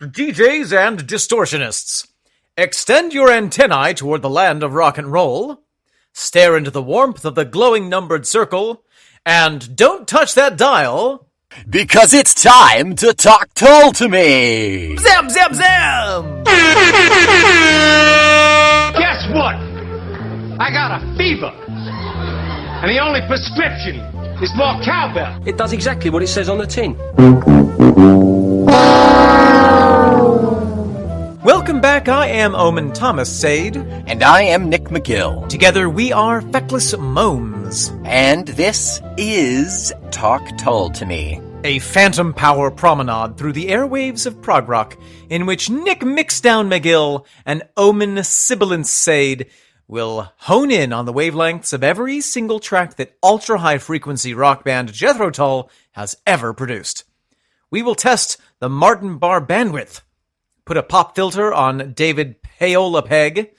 DJs and distortionists, extend your antennae toward the land of rock and roll, stare into the warmth of the glowing numbered circle, and don't touch that dial, because it's time to talk Tull to me! Zam, zam, zam! Guess what? I got a fever. And the only prescription is more cowbell. It does exactly what it says on the tin. Welcome back, I am Omen Thomas Sade. And I am Nick McGill. Together we are Feckless Momes. And this is Talk Tull to Me. A phantom power promenade through the airwaves of prog rock, in which Nick Mixdown McGill and Omen Sibilance Sade will hone in on the wavelengths of every single track that ultra-high-frequency rock band Jethro Tull has ever produced. We will test the Martin Bar bandwidth, put a pop filter on David Paola Peg,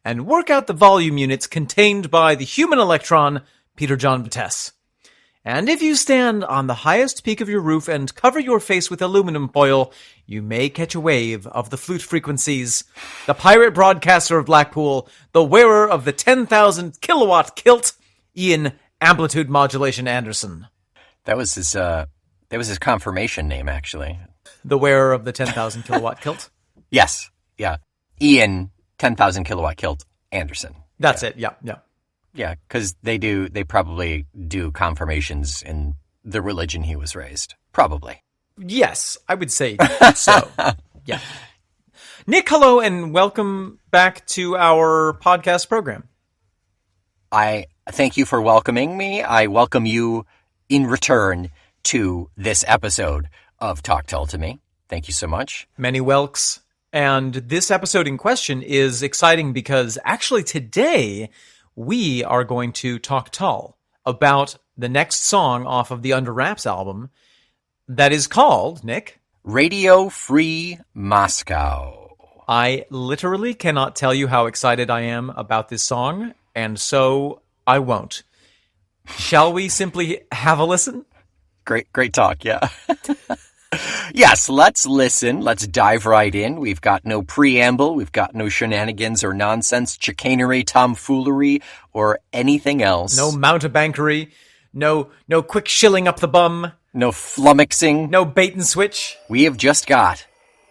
and work out the volume units contained by the human electron, Peter John Vitesse. And if you stand on the highest peak of your roof and cover your face with aluminum foil, you may catch a wave of the flute frequencies. The pirate broadcaster of Blackpool, the wearer of the 10,000 kilowatt kilt, Ian Amplitude Modulation Anderson. That was his confirmation name, actually. The wearer of the 10,000 kilowatt kilt? Yes, yeah. Ian 10,000 kilowatt kilt Anderson. That's it, yeah. Yeah, because they probably do confirmations in the religion he was raised. Probably. Yes, I would say so. Yeah. Nick, hello, and welcome back to our podcast program. I thank you for welcoming me. I welcome you in return to this episode of Talk Tull to Me. Thank you so much. Many welks. And this episode in question is exciting because actually today we are going to talk Tull about the next song off of the Under Wraps album that is called, Nick? Radio Free Moscow. I literally cannot tell you how excited I am about this song, and so I won't. Shall we simply have a listen? Great talk, yeah. Yes, let's listen. Let's dive right in. We've got no preamble. We've got no shenanigans or nonsense, chicanery, tomfoolery, or anything else. No mountebankery. No quick shilling up the bum. No flummoxing. No bait and switch. We have just got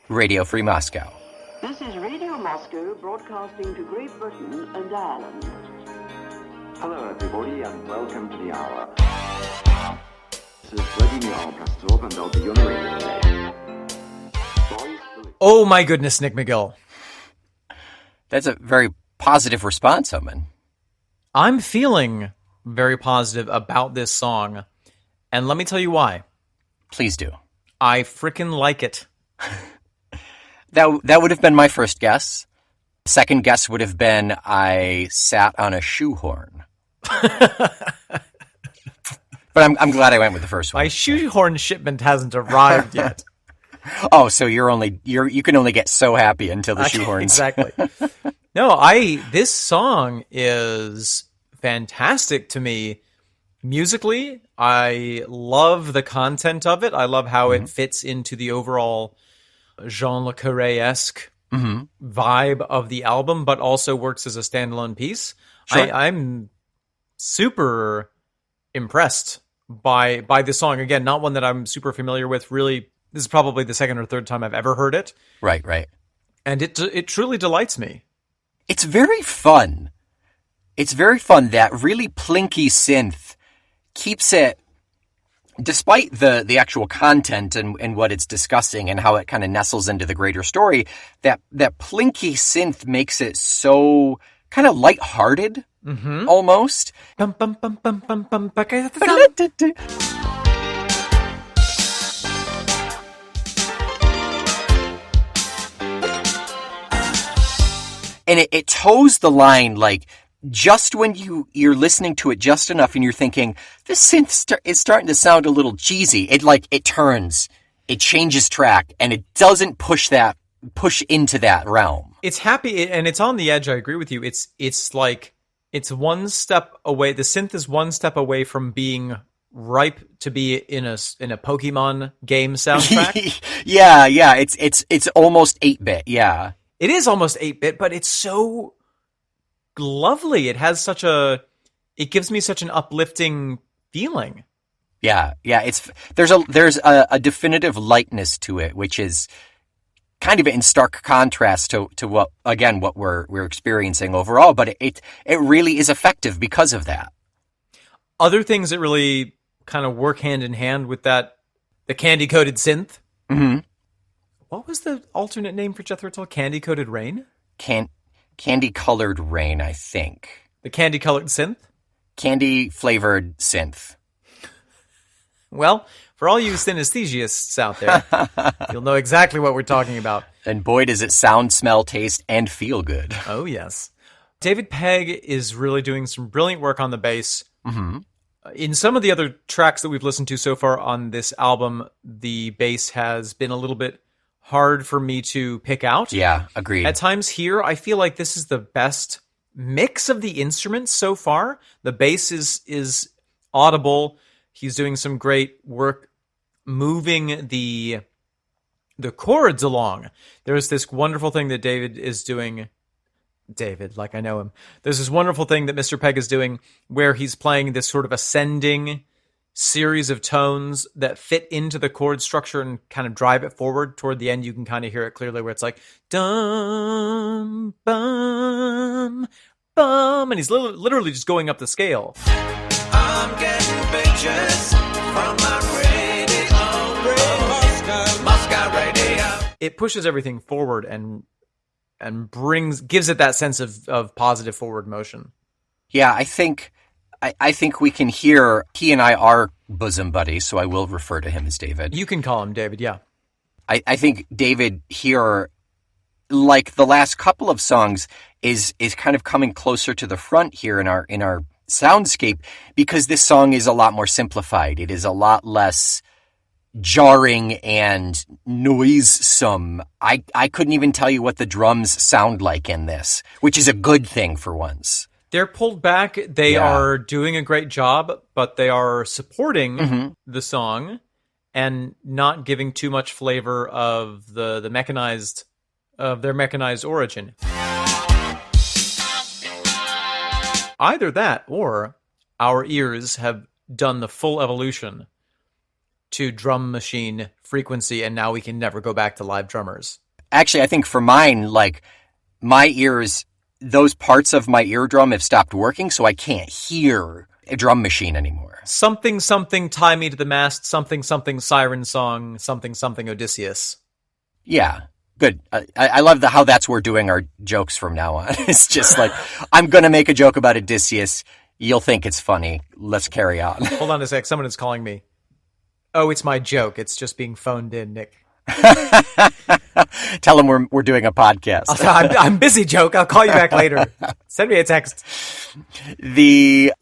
Radio Free Moscow. This is Radio Moscow broadcasting to Great Britain and Ireland. Hello everybody and welcome to the hour. This is Vladimir Orchestra and I'll be your narrator today. Oh my goodness, Nick McGill. That's a very positive response, Omen. I'm feeling very positive about this song, and let me tell you why. Please do. I frickin' like it. That would have been my first guess. Second guess would have been I sat on a shoehorn. But I'm glad I went with the first one. My shoehorn shipment hasn't arrived yet. Oh, so you can only get so happy until the shoehorns. Exactly. No, this song is fantastic to me. Musically, I love the content of it. I love how it fits into the overall Jean Le Carré-esque vibe of the album, but also works as a standalone piece. Sure. I'm super impressed by this song. Again, not one that I'm super familiar with. Really, this is probably the second or third time I've ever heard it. Right. And it truly delights me. It's very fun. That really plinky synth keeps it, despite the actual content and what it's discussing and how it kind of nestles into the greater story, that plinky synth makes it so kind of lighthearted, almost. Bum, bum, bum, bum, bum, bum, And it toes the line, like, just when you're listening to it just enough and you're thinking, this synth is starting to sound a little cheesy. It turns, it changes track, and it doesn't push into that realm. It's happy, and it's on the edge, I agree with you. It's like, it's one step away, the synth is one step away from being ripe to be in a Pokemon game soundtrack. Yeah. It's almost 8-bit. Yeah. It is almost 8-bit, but it's so lovely. It gives me such an uplifting feeling. Yeah. There's a definitive lightness to it, which is kind of in stark contrast to what we're experiencing overall, but it really is effective because of that. Other things that really kind of work hand in hand with that, the candy-coated synth. Mm-hmm. What was the alternate name for Jethro Tull? Candy-coated rain? Candy-colored rain, I think. The candy-colored synth? Candy-flavored synth. Well, for all you synesthesiasts out there, you'll know exactly what we're talking about. And boy, does it sound, smell, taste, and feel good. Oh, yes. David Pegg is really doing some brilliant work on the bass. Mm-hmm. In some of the other tracks that we've listened to so far on this album, the bass has been a little bit hard for me to pick out. Yeah, agreed. At times here, I feel like this is the best mix of the instruments so far. The bass is audible. He's doing some great work moving the chords along. There's this wonderful thing that David is doing. David, like I know him. There's this wonderful thing that Mr. Pegg is doing where he's playing this sort of ascending series of tones that fit into the chord structure and kind of drive it forward. Toward the end, you can kind of hear it clearly where it's like, dum, bum, bum, and he's literally just going up the scale. I'm getting pictures from my radio, Moscow radio. It pushes everything forward and gives it that sense of positive forward motion. Yeah, I think we can hear, he and I are bosom buddies, so I will refer to him as David. You can call him David, yeah. I think David here, like the last couple of songs, is kind of coming closer to the front here in our soundscape, because this song is a lot more simplified. It is a lot less jarring and noisome. I couldn't even tell you what the drums sound like in this, which is a good thing for once. They're pulled back. They are doing a great job, but they are supporting the song and not giving too much flavor of their mechanized origin. Either that, or our ears have done the full evolution to drum machine frequency, and now we can never go back to live drummers. Actually, I think for mine, like, my ears, those parts of my eardrum have stopped working, so I can't hear a drum machine anymore. Something, something, tie me to the mast, something, something, siren song, something, something, Odysseus. Yeah, good. I love how that's where we're doing our jokes from now on. It's just like, I'm going to make a joke about Odysseus. You'll think it's funny. Let's carry on. Hold on a sec. Someone is calling me. Oh, it's my joke. It's just being phoned in, Nick. Tell him we're doing a podcast. I'm busy, joke. I'll call you back later. Send me a text. The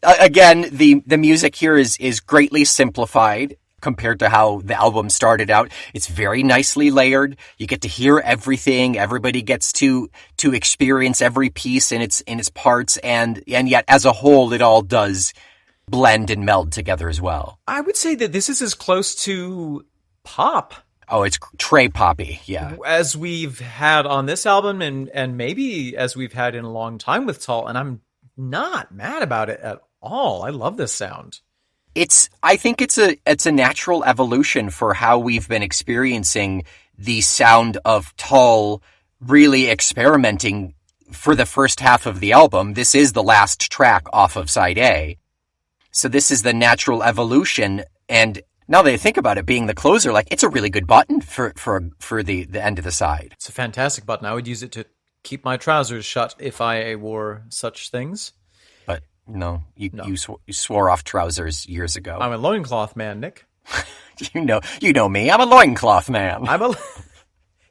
music here is greatly simplified compared to how the album started out. It's very nicely layered. You get to hear everything. Everybody gets to experience every piece in its parts, and yet as a whole, it all does blend and meld together as well. I would say that this is as close to pop. Oh, it's Trey poppy, yeah. As we've had on this album, and maybe as we've had in a long time with Tull, and I'm not mad about it at all. I love this sound. I think it's a natural evolution for how we've been experiencing the sound of Tull really experimenting for the first half of the album. This is the last track off of side A. So this is the natural evolution, and now that I think about it being the closer, like, it's a really good button for the end of the side. It's a fantastic button. I would use it to keep my trousers shut if I wore such things. But no, you swore off trousers years ago. I'm a loincloth man, Nick. You know me. I'm a loincloth man.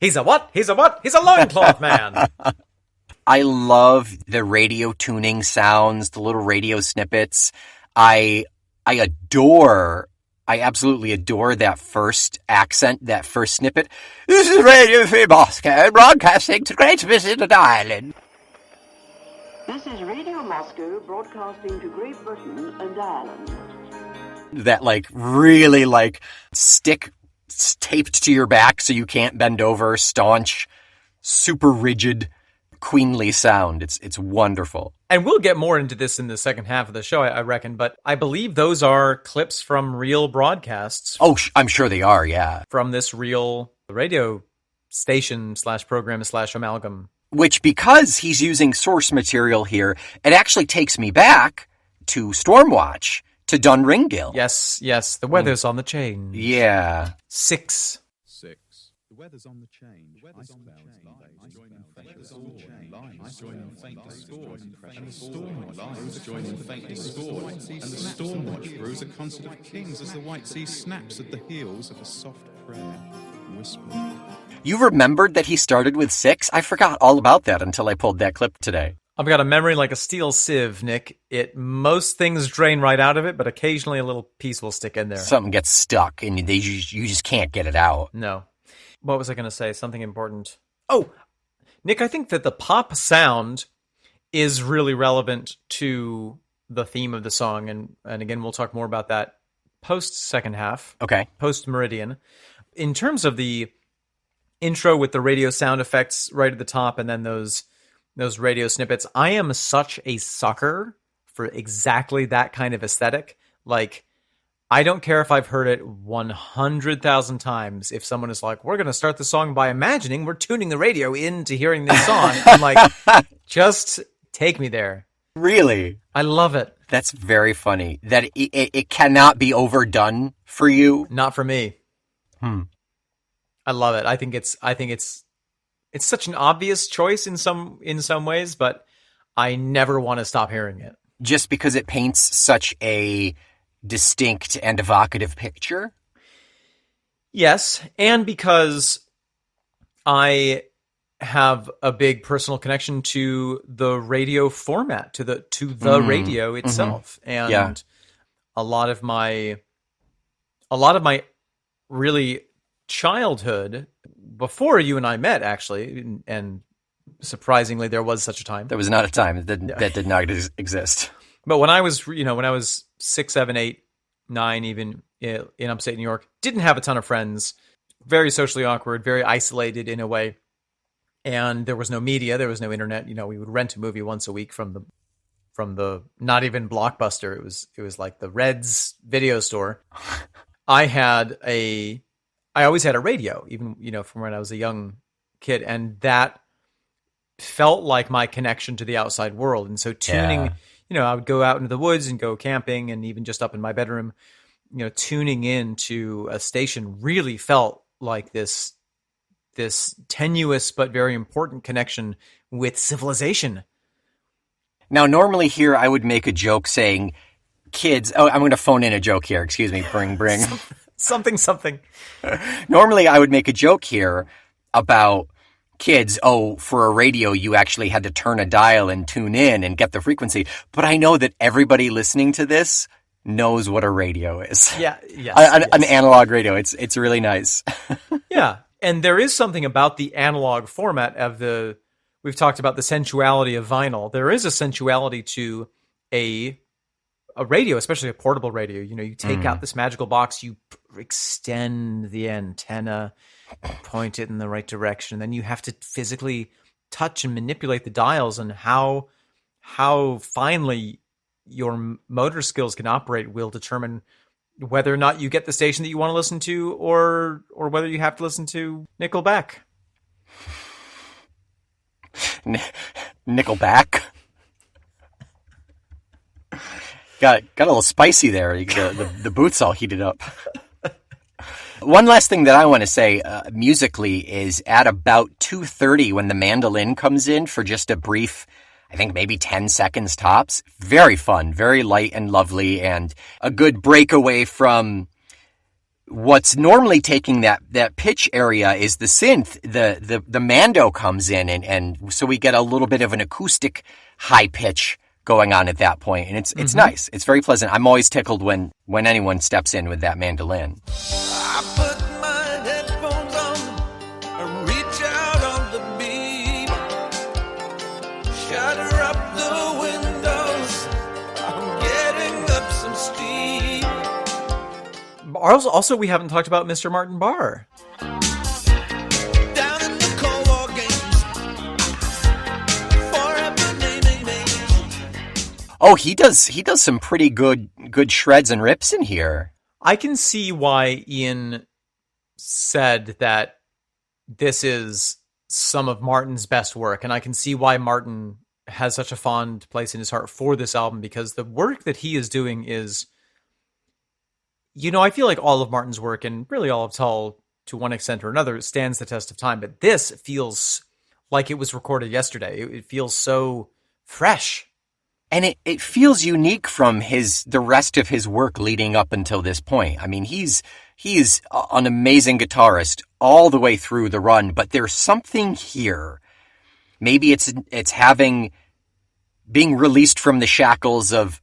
He's a what? He's a what? He's a loincloth man. I love the radio tuning sounds, the little radio snippets. I absolutely adore that first accent, that first snippet. This is Radio Free Moscow, broadcasting to Great Visited Island. This is Radio Moscow, broadcasting to Great Britain and Ireland. that like really like stick taped to your back so you can't bend over, staunch, super rigid, queenly sound. It's wonderful. And we'll get more into this in the second half of the show, I reckon, but I believe those are clips from real broadcasts. Oh, I'm sure they are, yeah. From this real radio station / program / amalgam. Which, because he's using source material here, it actually takes me back to Stormwatch, to Dun Ringill. Yes, the weather's on the change. Yeah. 6. The weather's on the change. Ice clouds joining faint discord, and the stormwatch joining faint discord, and the stormwatch brews a concert of kings as the white sea snaps at the heels of a soft prayer whispered. You remembered that he started with 6? I forgot all about that until I pulled that clip today. I've got a memory like a steel sieve, Nick. Most things drain right out of it, but occasionally a little piece will stick in there. Something gets stuck, and you just can't get it out. No. What was I going to say? Something important. Oh, Nick, I think that the pop sound is really relevant to the theme of the song, and again, we'll talk more about that post second half. Okay. Post Meridian. In terms of the intro with the radio sound effects right at the top, and then those radio snippets, I am such a sucker for exactly that kind of aesthetic. Like, I don't care if I've heard it 100,000 times. If someone is like, we're going to start the song by imagining we're tuning the radio into hearing this song, I'm like, just take me there. Really? I love it. That's very funny. That it cannot be overdone for you. Not for me. I love it. I think it's such an obvious choice in some ways, but I never want to stop hearing it. Just because it paints such a distinct and evocative picture? Yes, and because I have a big personal connection to the radio format, to the radio itself. And a lot of my really childhood, before you and I met, actually, and surprisingly, there was such a time. There was not a time that did not exist. But when I was 6, 7, 8, 9, even in upstate New York, didn't have a ton of friends, very socially awkward, very isolated in a way. And there was no media, there was no internet. We would rent a movie once a week from the not even Blockbuster. It was like the Red's video store. I always had a radio, even from when I was a young kid, and that felt like my connection to the outside world. And so tuning, I would go out into the woods and go camping, and even just up in my bedroom, tuning into a station really felt like this tenuous but very important connection with civilization. Now, normally here I would make a joke saying, kids, I'm going to phone in a joke here. Excuse me, bring. Something. Normally I would make a joke here about kids, for a radio, you actually had to turn a dial and tune in and get the frequency. But I know that everybody listening to this knows what a radio is. Yeah, yes. An analog radio. It's really nice. Yeah. And there is something about the analog format we've talked about the sensuality of vinyl. There is a sensuality to a radio, especially a portable radio. You take out this magical box, you extend the antenna, point it in the right direction, then you have to physically touch and manipulate the dials, and how finely your motor skills can operate will determine whether or not you get the station that you want to listen to, or whether you have to listen to Nickelback. Nickelback? Got a little spicy there. The boots all heated up. One last thing that I want to say musically is at about 2:30 when the mandolin comes in for just a brief, I think maybe 10 seconds tops. Very fun, very light and lovely, and a good breakaway from what's normally taking that pitch area is the synth. The mando comes in, and so we get a little bit of an acoustic high pitch going on at that point, and it's nice. It's very pleasant. I'm always tickled when anyone steps in with that mandolin. I put my headphones on, I reach out on the beam, shutter up the windows, I'm getting up some steam. Also, we haven't talked about Mr. Martin Barr. Down in the Cold War games, forever naming names. Oh, he does some pretty good shreds and rips in here. I can see why Ian said that this is some of Martin's best work, and I can see why Martin has such a fond place in his heart for this album, because the work that he is doing is, I feel like all of Martin's work, and really all of Tull to one extent or another, stands the test of time, but this feels like it was recorded yesterday. It feels so fresh. And it feels unique from the rest of his work leading up until this point. I mean, he's an amazing guitarist all the way through the run, but there's something here. Maybe it's being released from the shackles of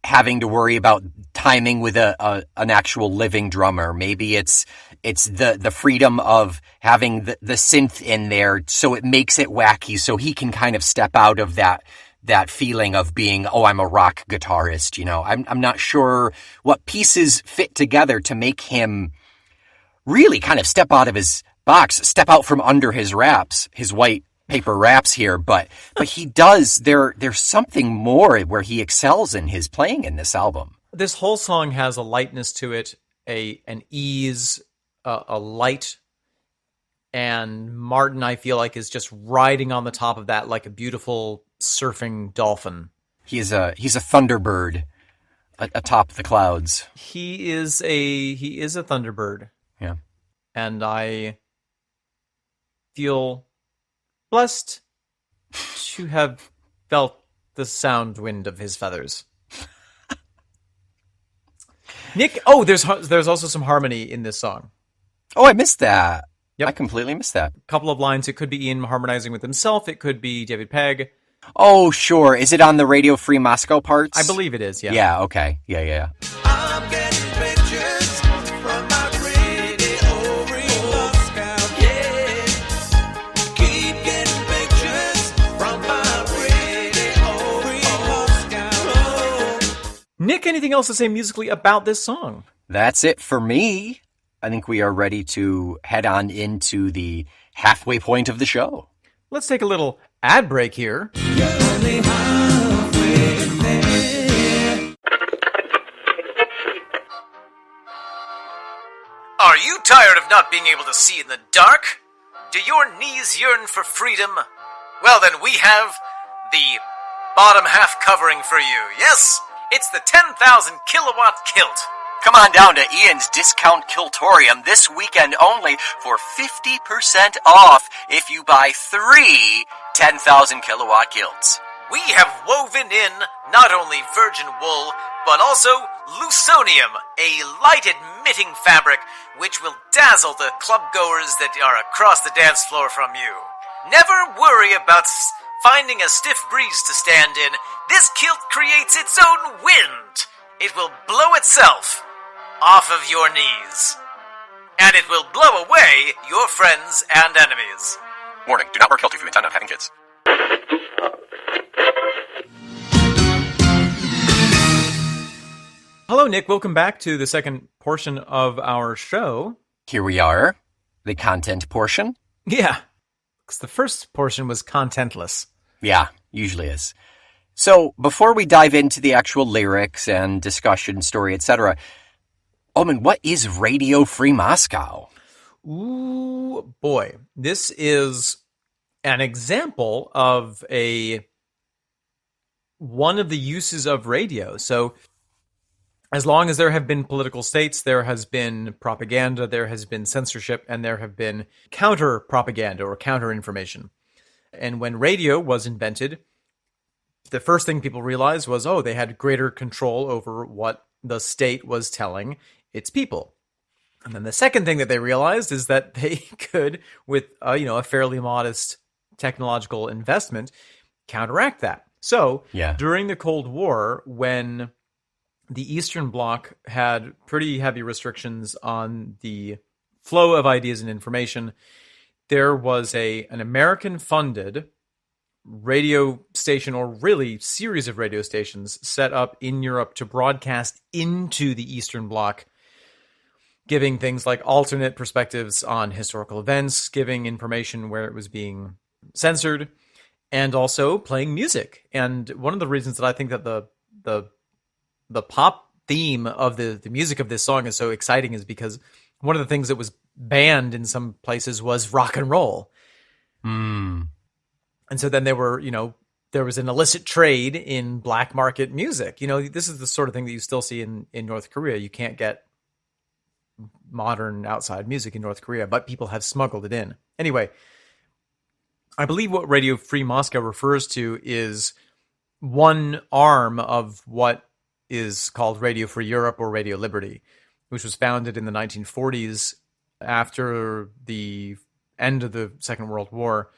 having to worry about timing with an actual living drummer. Maybe it's the freedom of having the synth in there, so it makes it wacky, so he can kind of step out of that feeling of being, I'm a rock guitarist, I'm not sure what pieces fit together to make him really kind of step out of his box, step out from under his wraps, his white paper wraps here, but he does, there's something more where he excels in his playing in this album. This whole song has a lightness to it, an ease, a light, and Martin, I feel like, is just riding on the top of that like a beautiful surfing dolphin. He's a thunderbird atop the clouds. He is a thunderbird. Yeah. And I feel blessed to have felt the sound wind of his feathers. Nick, there's also some harmony in this song. Oh, I missed that. Yep. I completely missed that. A couple of lines. It could be Ian harmonizing with himself. It could be David Pegg. Oh, sure. Is it on the Radio Free Moscow parts? I believe it is, yeah. Yeah, okay. Yeah. I'm getting pictures from my radio free Moscow, yeah. Keep getting pictures from my radio free Moscow. Nick, anything else to say musically about this song? That's it for me. I think we are ready to head on into the halfway point of the show. Let's take a little ad break here. Are you tired of not being able to see in the dark? Do your knees yearn for freedom? Well, then we have the bottom half covering for you. Yes, it's the 10,000 kilowatt kilt. Come on down to Ian's Discount Kiltorium this weekend only for 50% off if you buy 3 10,000 kilowatt kilts. We have woven in not only virgin wool, but also luconium, a lighted mitting fabric which will dazzle the clubgoers that are across the dance floor from you. Never worry about finding a stiff breeze to stand in. This kilt creates its own wind. It will blow itself off of your knees. And it will blow away your friends and enemies. Warning, do not wear kilt if you intend on having kids. Hello, Nick. Welcome back to the second portion of our show. Here we are, the content portion. Yeah, because the first portion was contentless. Yeah, usually is. So, before we dive into the actual lyrics and discussion, story, etc., Omen, what is Radio Free Moscow? Ooh, boy. This is an example of one of the uses of radio. So, as long as there have been political states, there has been propaganda, there has been censorship, and there have been counter-propaganda or counter-information. And when radio was invented, the first thing people realized was, they had greater control over what the state was telling its people. And then the second thing that they realized is that they could, with a fairly modest technological investment, counteract that. So during the Cold War, when the Eastern Bloc had pretty heavy restrictions on the flow of ideas and information, there was an American-funded radio station, or really series of radio stations, set up in Europe to broadcast into the Eastern Bloc giving things like alternate perspectives on historical events, giving information where it was being censored, and also playing music. And one of the reasons that I think that the pop theme of the music of this song is so exciting is because one of the things that was banned in some places was rock and roll. Mm. And so then there was an illicit trade in black market music. This is the sort of thing that you still see in North Korea. You can't get modern outside music in North Korea, but people have smuggled it in. Anyway, I believe what Radio Free Moscow refers to is one arm of what is called Radio Free Europe or Radio Liberty, which was founded in the 1940s after the end of the Second World War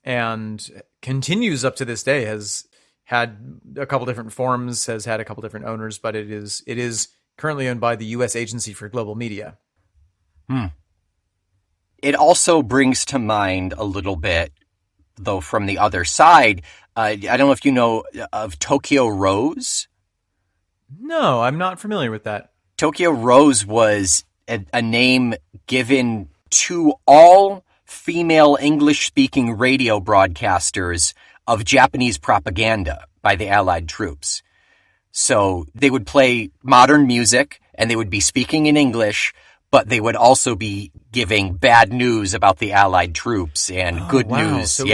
and continues up to this day, has had a couple different forms, has had a couple different owners, but it is currently owned by the U.S. Agency for Global Media. It also brings to mind a little bit, though, from the other side. I don't know if you know of Tokyo Rose. No, I'm not familiar with that. Tokyo Rose was a name given to all female English-speaking radio broadcasters of Japanese propaganda by the Allied troops. So they would play modern music, and they would be speaking in English, but they would also be giving bad news about the Allied troops and good news. So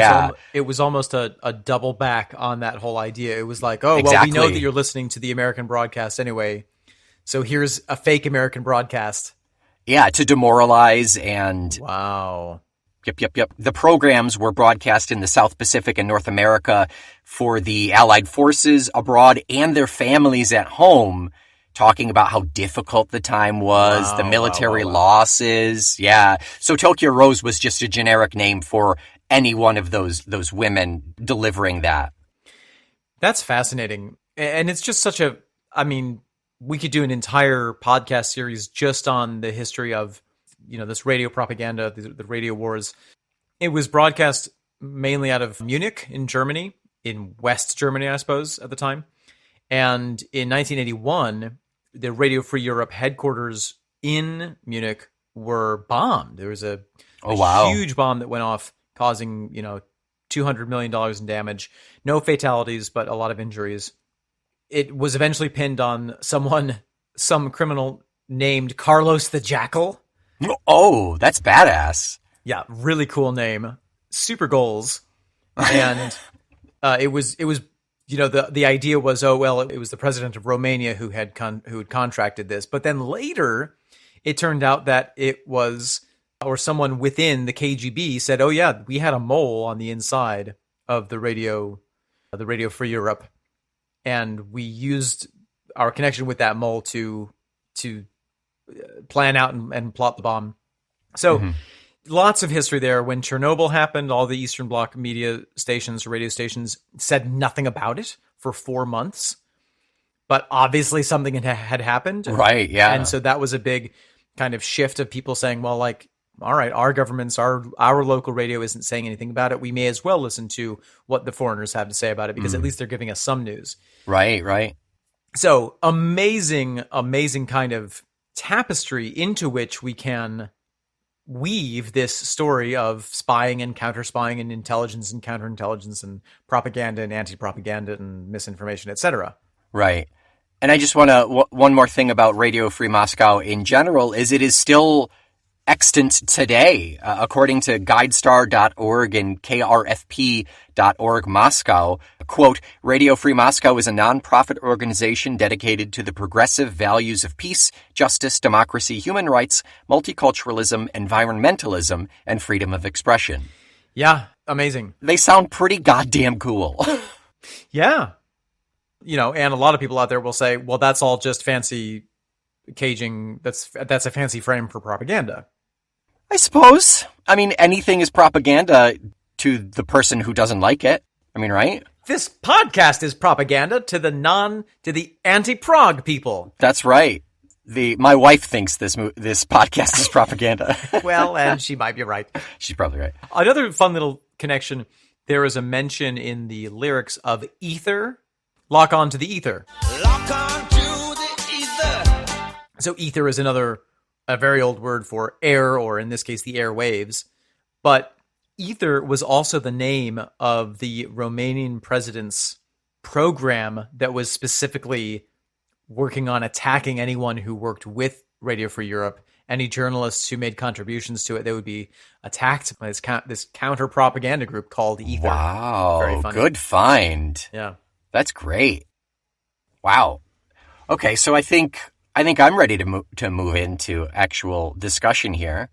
it was almost a double back on that whole idea. It was like, Exactly. Well, we know that you're listening to the American broadcast anyway, so here's a fake American broadcast. Yeah, to demoralize and... Wow. Yep. The programs were broadcast in the South Pacific and North America for the Allied forces abroad and their families at home, talking about how difficult the time was, the military losses. Yeah. So Tokyo Rose was just a generic name for any one of those women delivering that. That's fascinating. And it's just we could do an entire podcast series just on the history of, this radio propaganda, the radio wars. It was broadcast mainly out of Munich in Germany, in West Germany, I suppose, at the time. And in 1981, the Radio Free Europe headquarters in Munich were bombed. There was a huge bomb that went off, causing, $200 million in damage. No fatalities, but a lot of injuries. It was eventually pinned on some criminal named Carlos the Jackal. Oh, that's badass. Yeah, really cool name. Super goals. And it was the idea was, it was the president of Romania who had contracted this. But then later, it turned out that it was, or someone within the KGB said, oh yeah, we had a mole on the inside of the Radio Free Europe, and we used our connection with that mole to plan out and plot the bomb. So lots of history there. When Chernobyl happened, all the Eastern Bloc media stations, radio stations, said nothing about it for 4 months. But obviously something had happened. Right, yeah. And so that was a big kind of shift of people saying, well, like, all right, our governments, our local radio isn't saying anything about it. We may as well listen to what the foreigners have to say about it, because at least they're giving us some news. Right. So amazing kind of tapestry into which we can weave this story of spying and counter-spying and intelligence and counterintelligence and propaganda and anti-propaganda and misinformation, etc. Right. And I just want to, one more thing about Radio Free Moscow in general is it is still extant today. According to guidestar.org and krfp.org Moscow, quote, Radio Free Moscow is a non-profit organization dedicated to the progressive values of peace, justice, democracy, human rights, multiculturalism, environmentalism, and freedom of expression. Yeah, amazing. They sound pretty goddamn cool. Yeah. And a lot of people out there will say, well, that's all just fancy caging. That's a fancy frame for propaganda. I suppose. I mean, anything is propaganda to the person who doesn't like it. I mean, right? This podcast is propaganda to the anti-Prague people. That's right. My wife thinks this podcast is propaganda. Well, and she might be right. She's probably right. Another fun little connection. There is a mention in the lyrics of ether. Lock on to the ether. Lock on to the ether. So ether is another a very old word for air, or in this case, the airwaves. But ether was also the name of the Romanian president's program that was specifically working on attacking anyone who worked with Radio Free Europe. Any journalists who made contributions to it, they would be attacked by this counter propaganda group called Ether. Wow, Very funny. Good find. Yeah, that's great. Wow. Okay, so I think I'm ready to move into actual discussion here.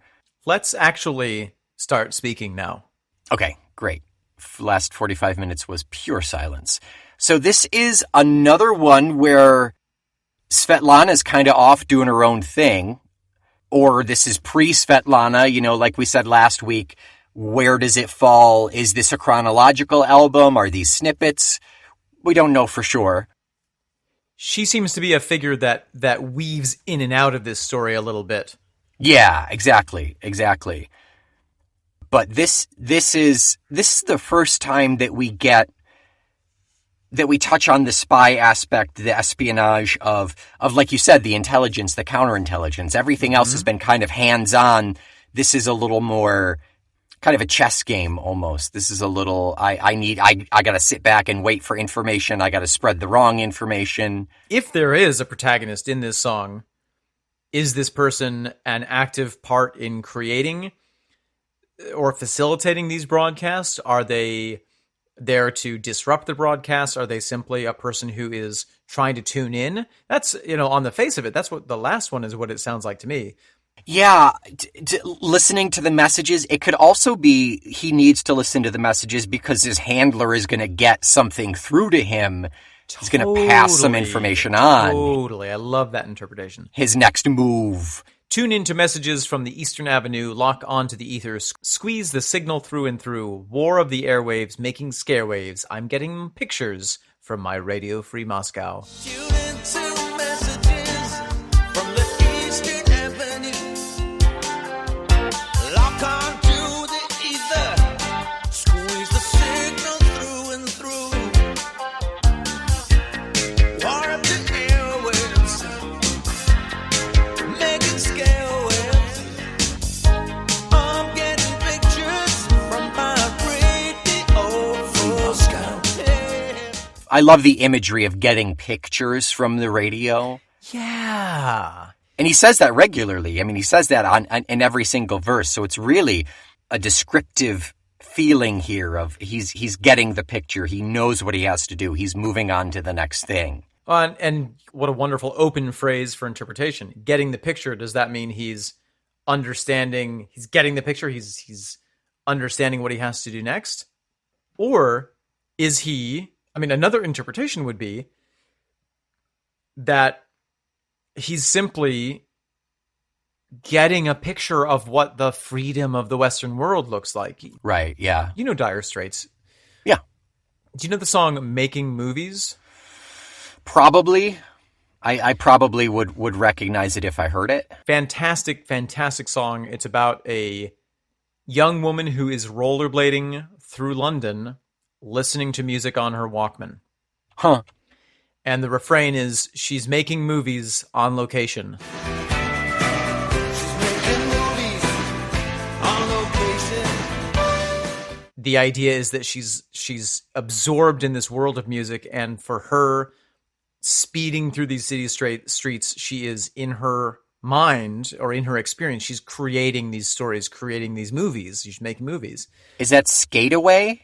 Let's actually start speaking now. Okay, great. Last 45 minutes was pure silence. So this is another one where Svetlana's kind of off doing her own thing. Or this is pre-Svetlana, like we said last week. Where does it fall? Is this a chronological album? Are these snippets? We don't know for sure. She seems to be a figure that weaves in and out of this story a little bit. Yeah, exactly. But this is the first time that we touch on the spy aspect, the espionage of like you said, the intelligence, the counterintelligence. Everything else has been kind of hands-on. This is a little more kind of a chess game almost. This is a little, I got to sit back and wait for information. I got to spread the wrong information. If there is a protagonist in this song, is this person an active part in creating or facilitating these broadcasts? Are they there to disrupt the broadcast? Are they simply a person who is trying to tune in? That's, on the face of it, that's what the last one is, what it sounds like to me. Yeah, listening to the messages. It could also be he needs to listen to the messages because his handler is going to get something through to him. He's going to pass some information on. Totally. I love that interpretation. His next move. Tune into messages from the Eastern Avenue, lock onto the ether, squeeze the signal through and through. War of the airwaves, making scare waves. I'm getting pictures from my Radio Free Moscow. Tune into messages from the Eastern Avenue. Lock on to the ether. Squeeze the signal through and through. War of the airwaves. Making scare waves. I'm getting pictures from my radio from Moscow. I love the imagery of getting pictures from the radio. Yeah. And he says that regularly. I mean, he says that in every single verse. So it's really a descriptive feeling here of he's getting the picture. He knows what he has to do. He's moving on to the next thing. And what a wonderful open phrase for interpretation. Getting the picture, does that mean he's understanding, he's getting the picture, he's understanding what he has to do next? Or is he, another interpretation would be that he's simply getting a picture of what the freedom of the Western world looks like. Right, yeah. You know Dire Straits. Yeah. Do you know the song Making Movies? Probably. I probably would recognize it if I heard it. Fantastic, fantastic song. It's about a young woman who is rollerblading through London, listening to music on her Walkman. Huh. And the refrain is, she's making movies on location. The idea is that she's absorbed in this world of music, and for her, speeding through these city streets, she is in her mind or in her experience, she's creating these stories, creating these movies. She's making movies. Is that Skateaway?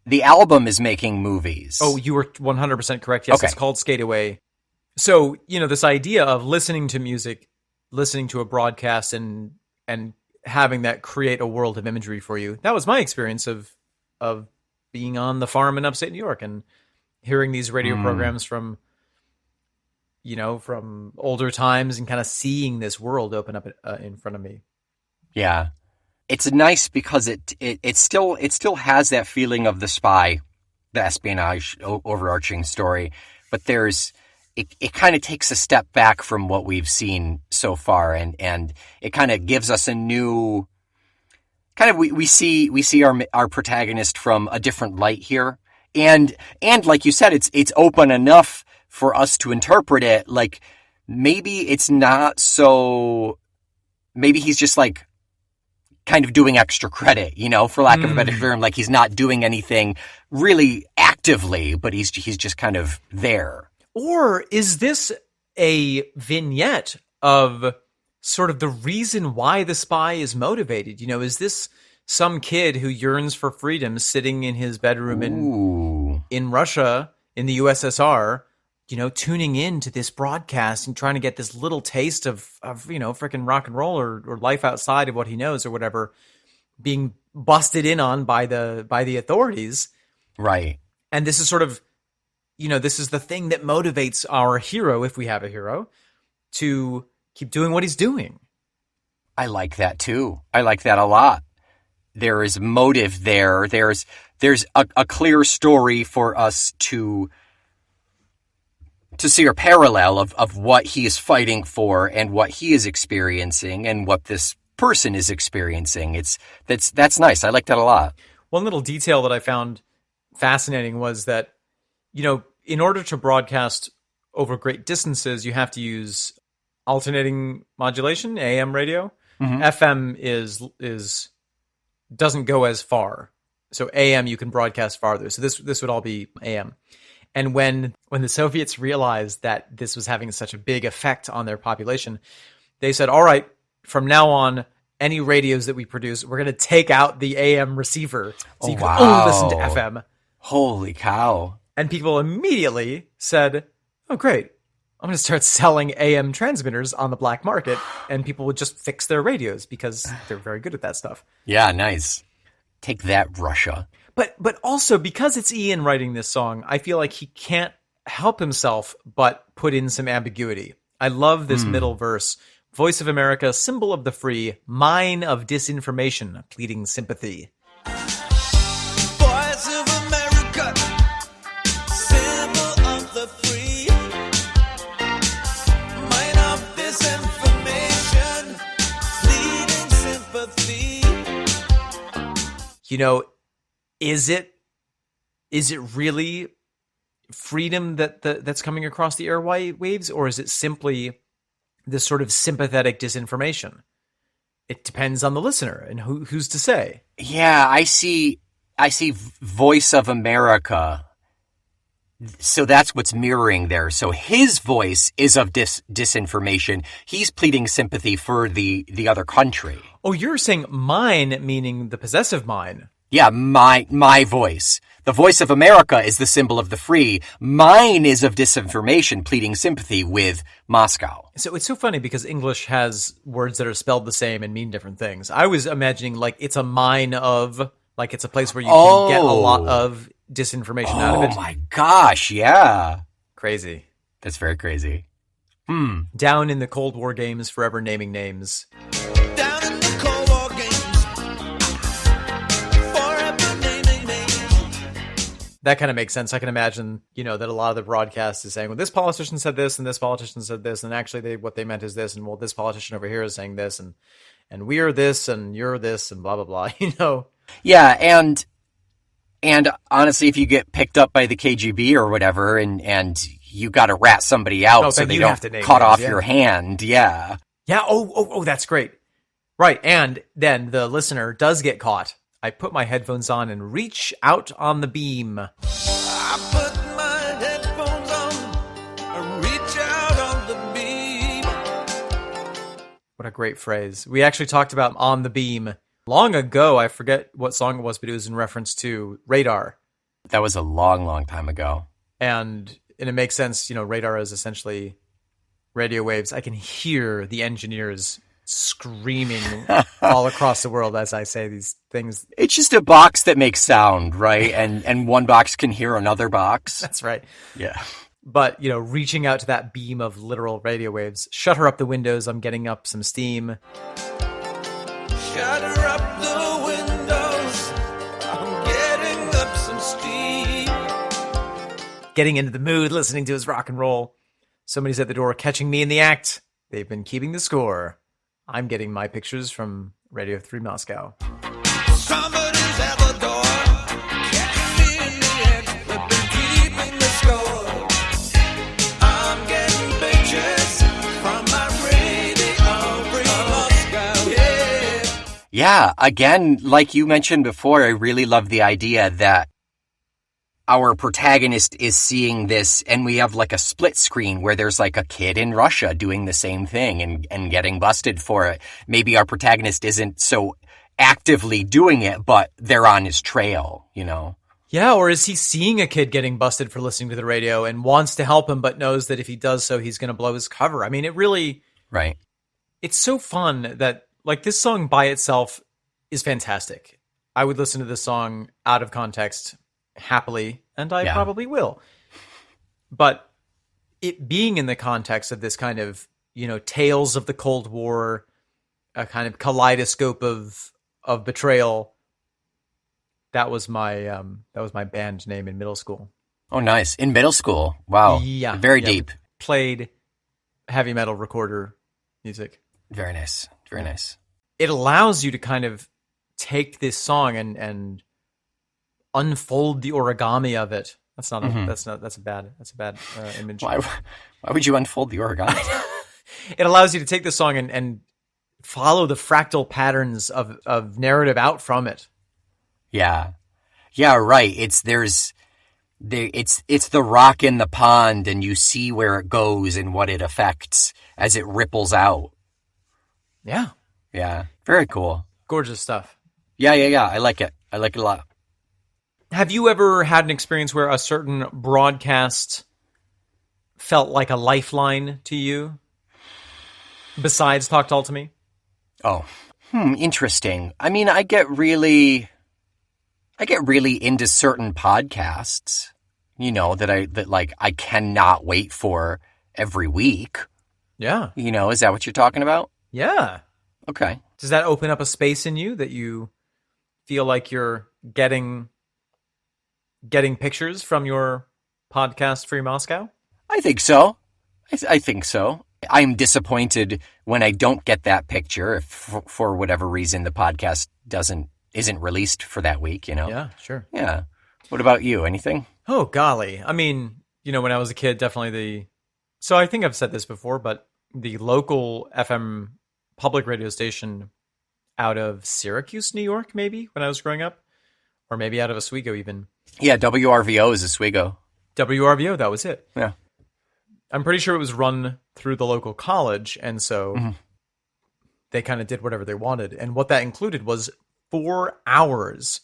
The album is Making Movies. Oh, you were 100% correct. Yes, okay. It's called Skateaway. So, this idea of listening to music, listening to a broadcast, and having that create a world of imagery for you. That was my experience of being on the farm in upstate New York and hearing these radio programs from older times and kind of seeing this world open up in front of me. Yeah. It's nice because it still has that feeling of the spy, the espionage overarching story, but it kind of takes a step back from what we've seen so far, and it kind of gives us a new kind of we see our protagonist from a different light here, and like you said, it's open enough for us to interpret it. Like maybe it's not so, maybe he's just like kind of doing extra credit, for lack of a better term. Like he's not doing anything really actively, but he's just kind of there. Or is this a vignette of sort of the reason why the spy is motivated? Is this some kid who yearns for freedom sitting in his bedroom in Russia, in the USSR, tuning in to this broadcast and trying to get this little taste of freaking rock and roll or life outside of what he knows or whatever, being busted in on by the authorities. Right. And this is sort of, this is the thing that motivates our hero, if we have a hero, to keep doing what he's doing. I like that too. I like that a lot. There is motive there. There's a clear story for us to see a parallel of what he is fighting for and what he is experiencing and what this person is experiencing. That's nice. I like that a lot. One little detail that I found fascinating was that, in order to broadcast over great distances, you have to use alternating modulation, AM radio. Mm-hmm. FM is doesn't go as far. So AM you can broadcast farther. So this would all be AM. And when the Soviets realized that this was having such a big effect on their population, they said, all right, from now on, any radios that we produce, we're going to take out the AM receiver. So you can only listen to FM. Holy cow. And people immediately said, oh, great. I'm going to start selling AM transmitters on the black market. And people would just fix their radios because they're very good at that stuff. Yeah, nice. Take that, Russia. But also, because it's Ian writing this song, I feel like he can't help himself but put in some ambiguity. I love this middle verse. Voice of America, symbol of the free, mine of disinformation, pleading sympathy. Voice of America, symbol of the free, mine of disinformation, pleading sympathy. Is it really freedom that's coming across the airwaves, or is it simply this sort of sympathetic disinformation? It depends on the listener and who's to say. Yeah, I see Voice of America. So that's what's mirroring there. So his voice is of disinformation. He's pleading sympathy for the other country. Oh, you're saying mine, meaning the possessive mine. Yeah, my voice. The voice of America is the symbol of the free. Mine is of disinformation, pleading sympathy with Moscow. So it's so funny because English has words that are spelled the same and mean different things. I was imagining like it's a mine of, like it's a place where you can get a lot of disinformation out of it. Oh my gosh, yeah. Crazy. That's very crazy. Down in the Cold War games, forever naming names. Down in the Cold War games, forever naming names. That kind of makes sense. I can imagine, that a lot of the broadcast is saying, well, this politician said this and this politician said this, and actually what they meant is this, and well, this politician over here is saying this, and we're this, and you're this, and blah, blah, blah, Yeah, and honestly, if you get picked up by the KGB or whatever, and you got to rat somebody out so they don't cut off your hand, yeah. Yeah, oh, that's great. Right, and then the listener does get caught. I put my headphones on and reach out on the beam. I put my headphones on, I reach out on the beam. What a great phrase. We actually talked about On the Beam long ago. I forget what song it was, but it was in reference to Radar. That was a long, long time ago. And it makes sense, radar is essentially radio waves. I can hear the engineers screaming all across the world as I say these things. It's just a box that makes sound, right? And one box can hear another box. That's right. Yeah. But, reaching out to that beam of literal radio waves. Shutter up the windows. I'm getting up some steam. Shutter up the windows, I'm getting up some steam. Getting into the mood, listening to his rock and roll. Somebody's at the door catching me in the act. They've been keeping the score. I'm getting my pictures from Radio 3 Moscow. Somebody's at the door, catching me in the act. They've been keeping the score. I'm getting pictures Yeah, again, like you mentioned before, I really love the idea that our protagonist is seeing this, and we have like a split screen where there's like a kid in Russia doing the same thing and getting busted for it. Maybe our protagonist isn't so actively doing it, but they're on his trail, you know? Yeah, or is he seeing a kid getting busted for listening to the radio and wants to help him, but knows that if he does so, he's going to blow his cover? I mean, it really... Right. It's so fun that, like, this song by itself is fantastic. I would listen to this song out of context happily, and I probably will. But it being in the context of this kind of, you know, tales of the Cold War, a kind of kaleidoscope of betrayal, that was my band name in middle school. Oh, nice. In middle school. Wow. Yeah. Very deep. Played heavy metal recorder music. Very nice. Very nice. It allows you to kind of take this song and unfold the origami of it. That's a bad image. Why would you unfold the origami? It allows you to take this song and follow the fractal patterns of narrative out from it. Yeah. Yeah, right. It's the rock in the pond, and you see where it goes and what it affects as it ripples out. Yeah. Yeah. Very cool. Gorgeous stuff. Yeah. I like it. I like it a lot. Have you ever had an experience where a certain broadcast felt like a lifeline to you? Besides Talk Tull to Me? Oh. Interesting. I mean, I get really into certain podcasts, you know, that I cannot wait for every week. Yeah. You know, is that what you're talking about? Yeah. Okay. Does that open up a space in you that you feel like you're getting pictures from your podcast, Free Moscow? I think so. I think so. I'm disappointed when I don't get that picture if for whatever reason the podcast isn't released for that week, you know? Yeah, sure. Yeah. What about you? Anything? Oh, golly. I mean, you know, when I was a kid, definitely so I think I've said this before, but the local FM public radio station out of Syracuse, New York, maybe, when I was growing up, or maybe out of Oswego even. Yeah, WRVO is Oswego. WRVO, that was it. Yeah. I'm pretty sure it was run through the local college, and so they kind of did whatever they wanted. And what that included was 4 hours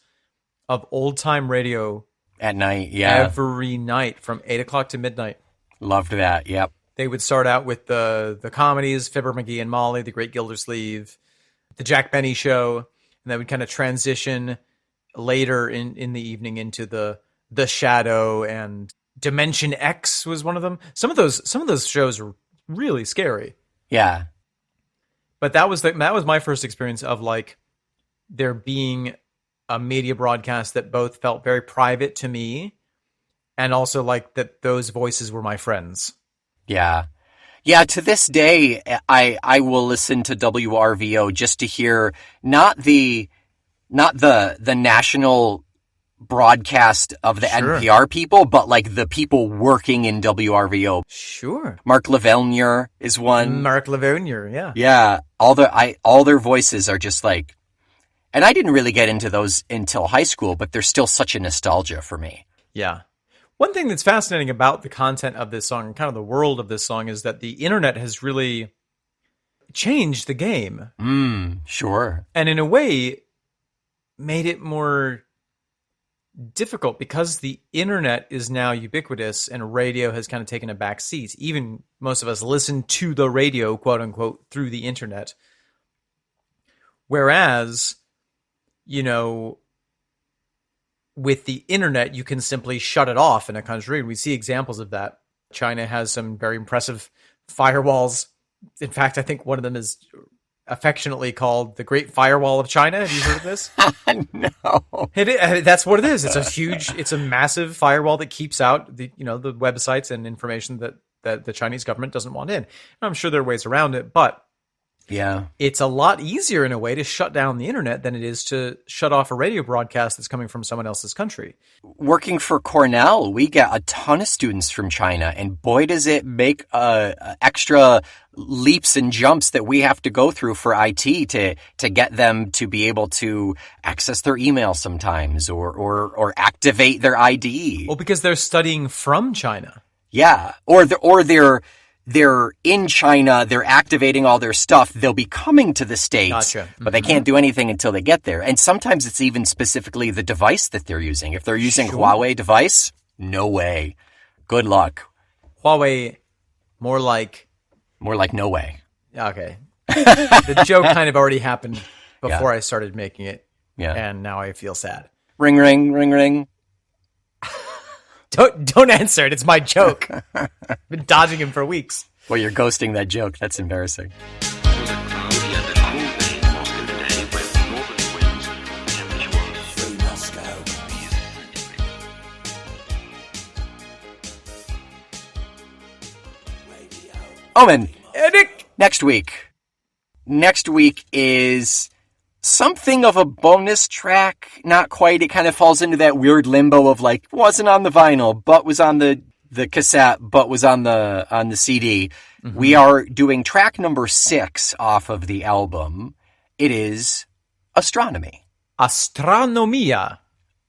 of old-time radio at night, yeah. Every night from 8 o'clock to midnight. Loved that, yep. They would start out with the comedies, Fibber McGee and Molly, The Great Gildersleeve, The Jack Benny Show, and that would kind of transition later in the evening into the Shadow, and Dimension X was one of them. Some of those shows were really scary. Yeah. But that was my first experience of like there being a media broadcast that both felt very private to me and also like that those voices were my friends. Yeah. Yeah, to this day, I will listen to WRVO just to hear not the national broadcast of the NPR people, but like the people working in WRVO. Sure. Mark Lavelnier is one. Mark Lavelnier, yeah. Yeah. All their voices are just like, and I didn't really get into those until high school, but they're still such a nostalgia for me. Yeah. One thing that's fascinating about the content of this song and kind of the world of this song is that the internet has really changed the game. Sure. And in a way, made it more difficult because the internet is now ubiquitous and radio has kind of taken a back seat. Even most of us listen to the radio, quote unquote, through the internet. Whereas, you know, with the internet, you can simply shut it off in a country. We see examples of that. China has some very impressive firewalls. In fact, I think one of them is affectionately called the Great Firewall of China. Have you heard of this? No. That's what it is. It's a massive firewall that keeps out the websites and information that the Chinese government doesn't want in. And I'm sure there are ways around it, but Yeah. It's a lot easier in a way to shut down the internet than it is to shut off a radio broadcast that's coming from someone else's country. Working for Cornell, we get a ton of students from China, and boy, does it make extra leaps and jumps that we have to go through for IT to get them to be able to access their email sometimes or activate their ID. Well, because they're studying from China. Yeah, or they're in China, they're activating all their stuff, they'll be coming to the States, Gotcha. but they can't do anything until they get there. And sometimes it's even specifically the device that they're using. If they're using Huawei device, no way. Good luck. Huawei, more like no way. Okay. The joke kind of already happened before I started making it. Yeah. And now I feel sad. Ring, ring, ring, ring. Don't answer it. It's my joke. Been dodging him for weeks. Well, you're ghosting that joke. That's embarrassing. Omen. Eric! Next week. Next week is something of a bonus track. Not quite. It kind of falls into that weird limbo of like, wasn't on the vinyl, but was on the cassette, but was on the CD. Mm-hmm. We are doing track number 6 off of the album. It is Astronomy. Astronomia.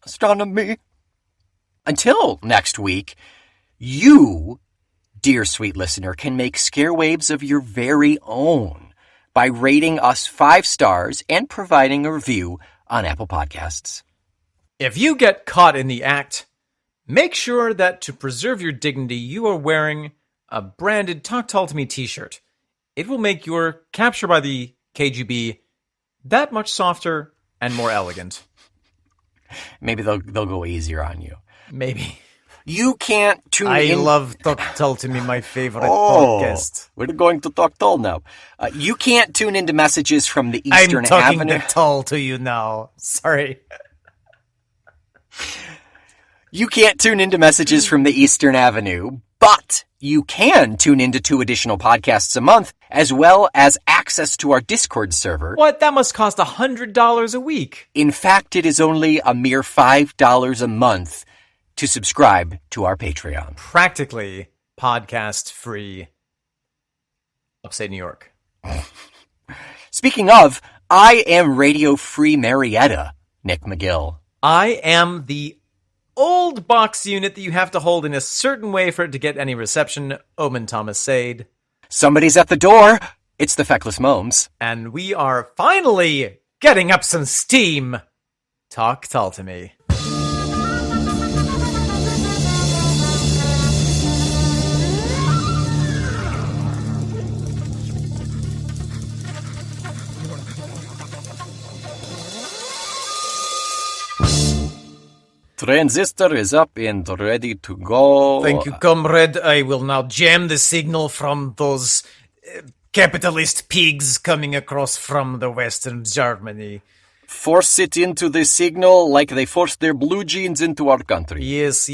Astronomy. Until next week, you, dear sweet listener, can make scare waves of your very own by rating us 5 stars and providing a review on Apple Podcasts. If you get caught in the act, make sure that to preserve your dignity, you are wearing a branded Talk Tull to Me t-shirt. It will make your capture by the KGB that much softer and more elegant. Maybe they'll go easier on you. Maybe. You can't tune in. I love Talk Tull to Me, my favorite podcast. We're going to talk Tull now. You can't tune into messages from the Eastern Avenue. I'm talking the Tull to you now. Sorry. You can't tune into messages from the Eastern Avenue, but you can tune into 2 additional podcasts a month, as well as access to our Discord server. What? That must cost $100 a week. In fact, it is only a mere $5 a month to subscribe to our Patreon. Practically podcast-free upstate New York. Speaking of, I am Radio Free Marietta, Nick McGill. I am the old box unit that you have to hold in a certain way for it to get any reception, Omen Thomas Sade. Somebody's at the door. It's the Feckless Momes. And we are finally getting up some steam. Talk Tull to Me. Transistor is up and ready to go. Thank you, comrade. I will now jam the signal from those capitalist pigs coming across from the Western Germany. Force it into the signal like they forced their blue jeans into our country. Yes.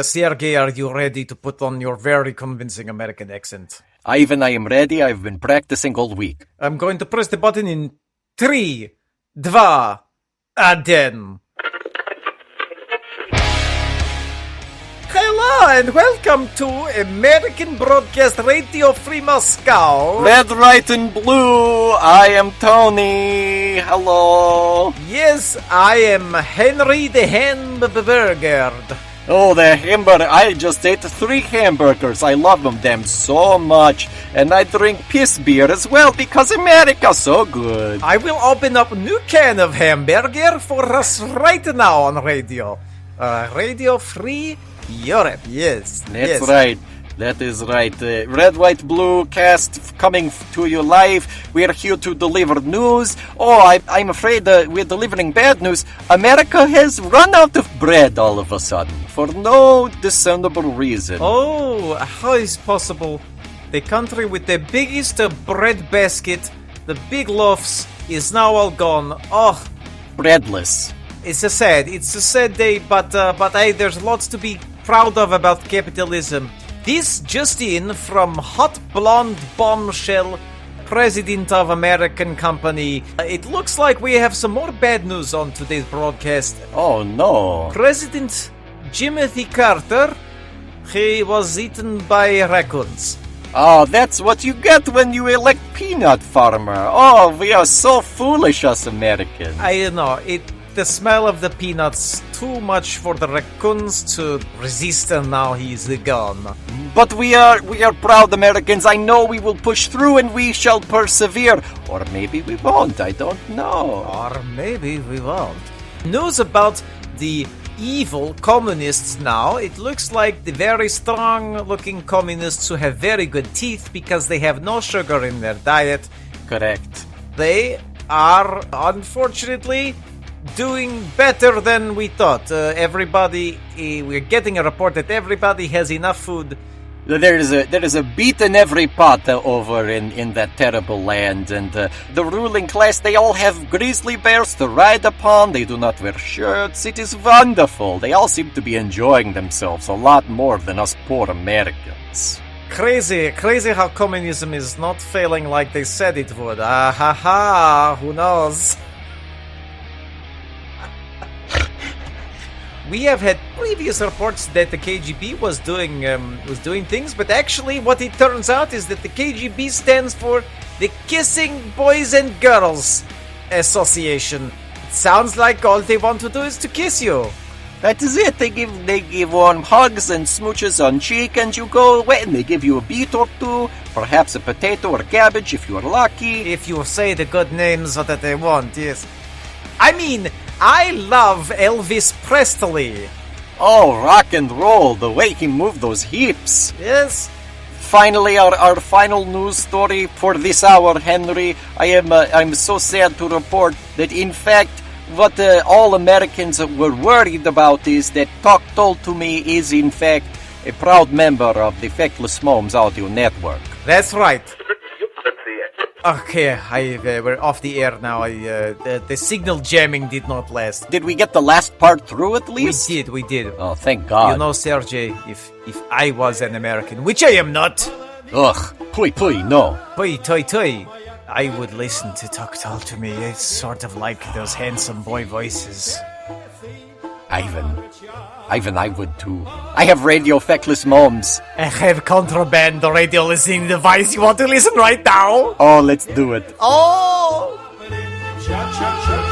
Sergey, are you ready to put on your very convincing American accent? Ivan, I am ready. I've been practicing all week. I'm going to press the button in 3, 2, 1. Hello and welcome to American Broadcast Radio Free Moscow. Red, white, and blue. I am Tony. Hello. Yes, I am Henry the Hamburger. Oh, the hamburger. I just ate 3 hamburgers. I love them so much. And I drink piss beer as well because America's so good. I will open up a new can of hamburger for us right now on radio. Radio Free Europe, yes. That's right. That is right. Red, white, blue cast coming to you live. We are here to deliver news. Oh, I'm afraid we're delivering bad news. America has run out of bread all of a sudden for no discernible reason. Oh, how is possible? The country with the biggest bread basket, the big loaves, is now all gone. Oh, breadless. It's a sad day, but hey, there's lots to be proud of about capitalism. This just in from hot blonde bombshell President of American Company. It looks like we have some more bad news on today's broadcast. Oh no. President Jimothy Carter, he was eaten by raccoons. Oh, that's what you get when you elect peanut farmer. Oh, we are so foolish, us Americans. I know, the smell of the peanuts too much for the raccoons to resist, and now he's gone. But we are proud Americans. I know we will push through and we shall persevere. Or maybe we won't, I don't know. Or maybe we won't. News about the evil communists now. It looks like the very strong-looking communists who have very good teeth because they have no sugar in their diet. Correct. They are, unfortunately, doing better than we thought. We're getting a report that everybody has enough food. There is a beat in every pot over in that terrible land, and the ruling class, they all have grizzly bears to ride upon. They do not wear shirts. It is wonderful. They all seem to be enjoying themselves a lot more than us poor Americans. Crazy how communism is not failing like they said it would. Ah ha ha, who knows? We have had previous reports that the KGB was doing things, but actually what it turns out is that the KGB stands for the Kissing Boys and Girls Association. It sounds like all they want to do is to kiss you. That is it. They give warm hugs and smooches on cheek, and you go away, and they give you a beet or two, perhaps a potato or cabbage if you are lucky. If you say the good names that they want, yes. I mean, I love Elvis Presley. Oh, rock and roll, the way he moved those hips. Yes. Finally, our final news story for this hour, Henry. I'm so sad to report that, in fact, what all Americans were worried about is that Tull to me is, in fact, a proud member of the Feckless Moms Audio Network. That's right. Okay, we're off the air now. The signal jamming did not last. Did we get the last part through at least? We did. Oh, thank God. You know, Sergey, if I was an American, which I am not. Ugh, pui, no. Pui, toi, I would listen to Tull to me. It's sort of like those handsome boy voices. Ivan, I would too. I have radio Feckless Moms. I have contraband radio listening device. You want to listen right now? Oh, let's do it. Oh! Cha cha cha.